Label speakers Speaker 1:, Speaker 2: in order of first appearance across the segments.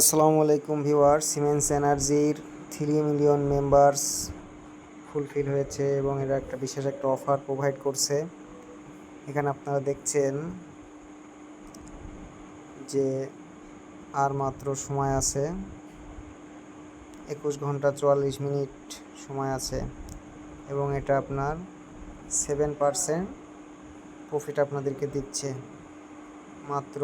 Speaker 1: আসসালামু আলাইকুম viewer, siemens এনার্জির 3 মিলিয়ন মেম্বার্স ফুলফিল হয়েছে এবং এরা একটা বিশেষ একটা অফার প্রোভাইড করছে। এখানে আপনারা দেখছেন যে আর মাত্র সময় আছে, 21 ঘন্টা 44 মিনিট সময় আছে এবং এটা আপনার 7% প্রফিট আপনাদেরকে দিচ্ছে। মাত্র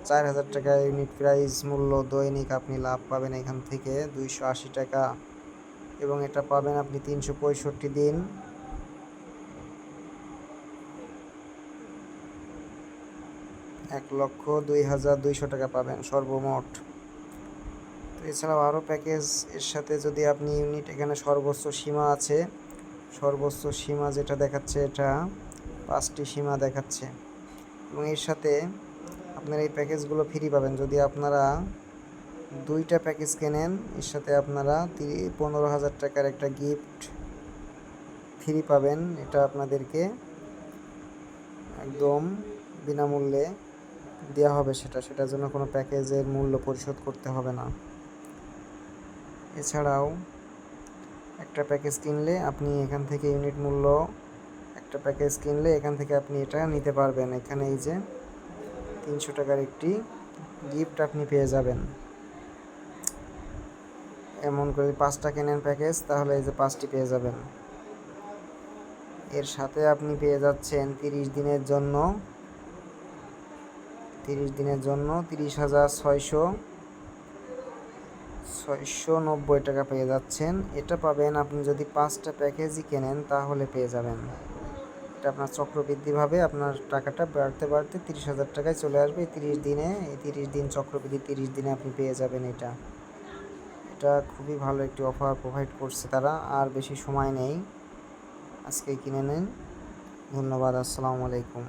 Speaker 1: 4,000 টাকা ইউনিট প্রাইস মূল্য, দৈনিক আপনি লাভ পাবেন এখান থেকে 280 টাকা এবং এটা পাবেন আপনি 365 দিন। 1,02,200 টাকা পাবেন সর্বমোট। তো এছাড়াও আরও প্যাকেজ এর সাথে যদি আপনি ইউনিট, এখানে সর্বোচ্চ সীমা আছে, সর্বোচ্চ সীমা যেটা দেখাচ্ছে এটা 5টি সীমা দেখাচ্ছে এবং এর সাথে আপনারা এই প্যাকেজগুলো ফ্রি পাবেন। যদি আপনারা 2টা প্যাকেজ কেনেন, এর সাথে আপনারা 15,000 টাকার একটা গিফট ফ্রি পাবেন। এটা আপনাদেরকে একদম বিনামূল্যে দেওয়া হবে, সেটার জন্য কোনো প্যাকেজের মূল্য পরিশোধ করতে হবে না। এছাড়াও একটা প্যাকেজ কিনলে আপনি এখান থেকে ইউনিট মূল্য, একটা প্যাকেজ কিনলে এখান থেকে আপনি এটা নিতে পারবেন। এখানে এই যে 300 টাকার একটি গিফট আপনি পেয়ে যাবেন। এমন করে 5টা কেনেন প্যাকেজ, তাহলে এই যে 5টি পেয়ে যাবেন। এর সাথে আপনি পেয়ে যাচ্ছেন 30 দিনের জন্য 30,690 টাকা পেয়ে যাচ্ছেন। এটা পাবেন আপনি যদি 5টা প্যাকেজই কেনেন, তাহলে পেয়ে যাবেন। এটা আপনার চক্রবৃদ্ধিভাবে আপনার টাকাটা বাড়তে বাড়তে 30,000 টাকায় চলে আসবে এই 30 দিনে। এই 30 দিন চক্রবৃদ্ধি, 30 দিনে আপনি পেয়ে যাবেন। এটা খুবই ভালো একটি অফার প্রোভাইড করছে তারা। আর বেশি সময় নেই, আজকেই কিনে নিন। ধন্যবাদ। আসসালামু আলাইকুম।